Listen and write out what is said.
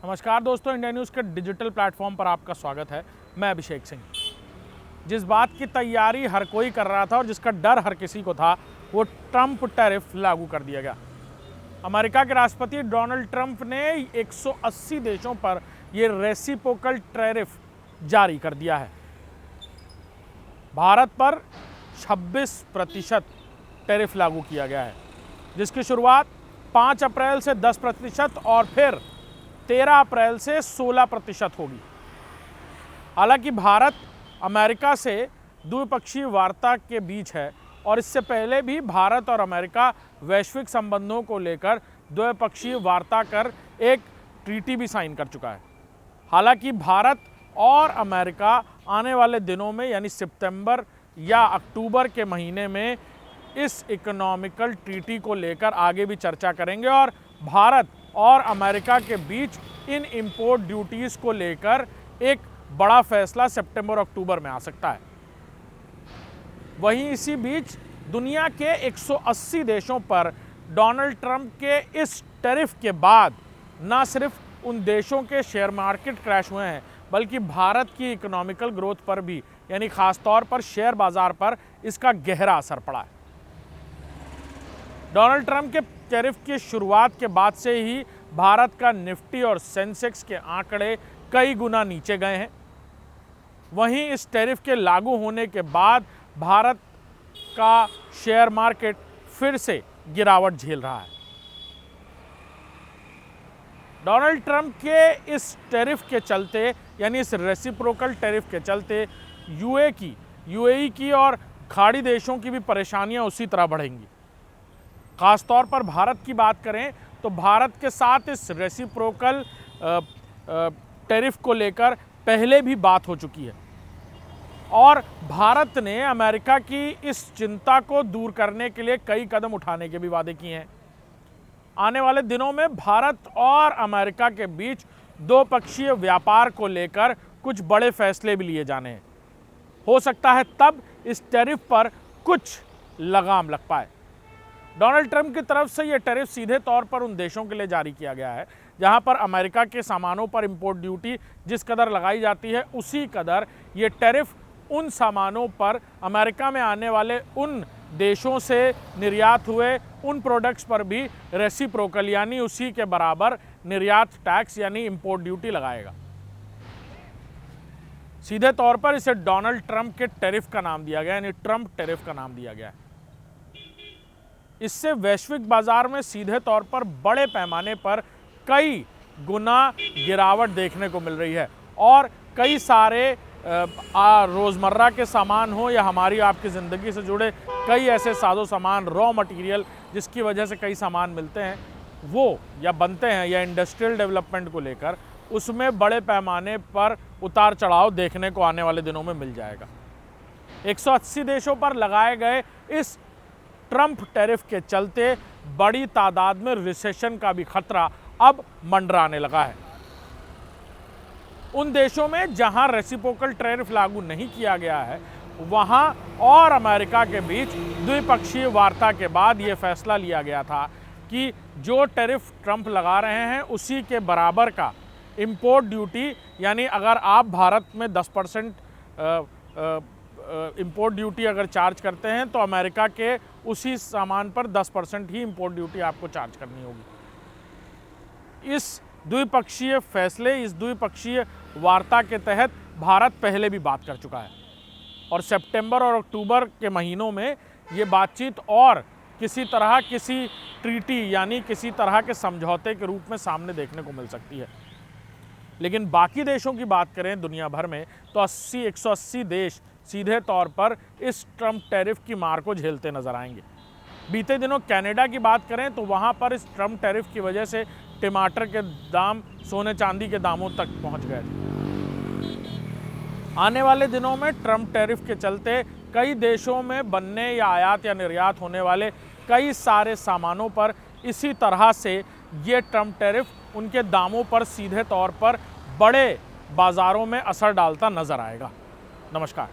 नमस्कार दोस्तों, India news के डिजिटल प्लेटफॉर्म पर आपका स्वागत है। मैं अभिषेक सिंह। जिस बात की तैयारी हर कोई कर रहा था और जिसका डर हर किसी को था, वो ट्रंप टैरिफ लागू कर दिया गया। अमेरिका के राष्ट्रपति डोनाल्ड ट्रंप ने 180 देशों पर ये रेसिप्रोकल टैरिफ जारी कर दिया है। भारत पर 26% टैरिफ लागू किया गया है, जिसकी शुरुआत 5 अप्रैल से 10% और फिर 13 अप्रैल से 16% होगी। हालांकि भारत अमेरिका से द्विपक्षीय वार्ता के बीच है और इससे पहले भी भारत और अमेरिका वैश्विक संबंधों को लेकर द्विपक्षीय वार्ता कर एक ट्रीटी भी साइन कर चुका है। हालांकि भारत और अमेरिका आने वाले दिनों में यानी सितंबर या अक्टूबर के महीने में इस इकोनॉमिकल ट्रीटी को लेकर आगे भी चर्चा करेंगे और भारत और अमेरिका के बीच इन इंपोर्ट ड्यूटीज़ को लेकर एक बड़ा फैसला सितंबर अक्टूबर में आ सकता है। वहीं इसी बीच दुनिया के 180 देशों पर डोनाल्ड ट्रंप के इस टैरिफ के बाद न सिर्फ उन देशों के शेयर मार्केट क्रैश हुए हैं, बल्कि भारत की इकोनॉमिकल ग्रोथ पर भी, यानी खासतौर पर शेयर बाजार पर इसका गहरा असर पड़ा है। डोनाल्ड ट्रंप के टैरिफ की शुरुआत के बाद से ही भारत का निफ्टी और सेंसेक्स के आंकड़े कई गुना नीचे गए हैं। वहीं इस टैरिफ के लागू होने के बाद भारत का शेयर मार्केट फिर से गिरावट झेल रहा है। डोनाल्ड ट्रंप के इस टैरिफ के चलते, यानी इस रेसिप्रोकल टैरिफ के चलते यूएई की और खाड़ी देशों की भी परेशानियां उसी तरह बढ़ेंगी। खासतौर पर भारत की बात करें तो भारत के साथ इस रेसिप्रोकल टैरिफ को लेकर पहले भी बात हो चुकी है और भारत ने अमेरिका की इस चिंता को दूर करने के लिए कई कदम उठाने के भी वादे किए हैं। आने वाले दिनों में भारत और अमेरिका के बीच द्विपक्षीय व्यापार को लेकर कुछ बड़े फैसले भी लिए जाने हैं। हो सकता है तब इस टैरिफ पर कुछ लगाम लग पाए। डोनाल्ड ट्रंप की तरफ से यह टैरिफ सीधे तौर पर उन देशों के लिए जारी किया गया है जहां पर अमेरिका के सामानों पर इंपोर्ट ड्यूटी जिस कदर लगाई जाती है, उसी कदर ये टैरिफ उन सामानों पर अमेरिका में आने वाले उन देशों से निर्यात हुए उन प्रोडक्ट्स पर भी रेसिप्रोकल यानी उसी के बराबर निर्यात टैक्स यानी इंपोर्ट ड्यूटी लगाएगा। सीधे तौर पर इसे डोनाल्ड ट्रंप के टैरिफ का नाम दिया गया, यानी ट्रंप टैरिफ का नाम दिया गया है। इससे वैश्विक बाजार में सीधे तौर पर बड़े पैमाने पर कई गुना गिरावट देखने को मिल रही है और कई सारे रोज़मर्रा के सामान हो या हमारी आपकी ज़िंदगी से जुड़े कई ऐसे साजो सामान, रॉ मटेरियल जिसकी वजह से कई सामान मिलते हैं वो या बनते हैं या इंडस्ट्रियल डेवलपमेंट को लेकर, उसमें बड़े पैमाने पर उतार चढ़ाव देखने को आने वाले दिनों में मिल जाएगा। 180 देशों पर लगाए गए इस ट्रंप टैरिफ के चलते बड़ी तादाद में रिसेशन का भी खतरा अब मंडराने लगा है। उन देशों में जहां रेसिप्रोकल टैरिफ लागू नहीं किया गया है, वहां और अमेरिका के बीच द्विपक्षीय वार्ता के बाद यह फैसला लिया गया था कि जो टैरिफ ट्रंप लगा रहे हैं उसी के बराबर का इंपोर्ट ड्यूटी, यानी अगर आप भारत में 10% इंपोर्ट ड्यूटी अगर चार्ज करते हैं तो अमेरिका के उसी सामान पर 10% ही इंपोर्ट ड्यूटी आपको चार्ज करनी होगी। इस द्विपक्षीय फैसले, इस द्विपक्षीय वार्ता के तहत भारत पहले भी बात कर चुका है और सितंबर और अक्टूबर के महीनों में ये बातचीत और किसी ट्रीटी यानी किसी तरह के समझौते के रूप में सामने देखने को मिल सकती है। लेकिन बाकी देशों की बात करें दुनिया भर में तो 180 देश सीधे तौर पर इस ट्रंप टैरिफ की मार को झेलते नजर आएंगे। बीते दिनों कनाडा की बात करें तो वहां पर इस ट्रंप टैरिफ की वजह से टमाटर के दाम सोने चांदी के दामों तक पहुंच गए थे। आने वाले दिनों में ट्रंप टैरिफ के चलते कई देशों में बनने या आयात या निर्यात होने वाले कई सारे सामानों पर इसी तरह से ये ट्रंप टैरिफ उनके दामों पर सीधे तौर पर बड़े बाजारों में असर डालता नजर आएगा। नमस्कार।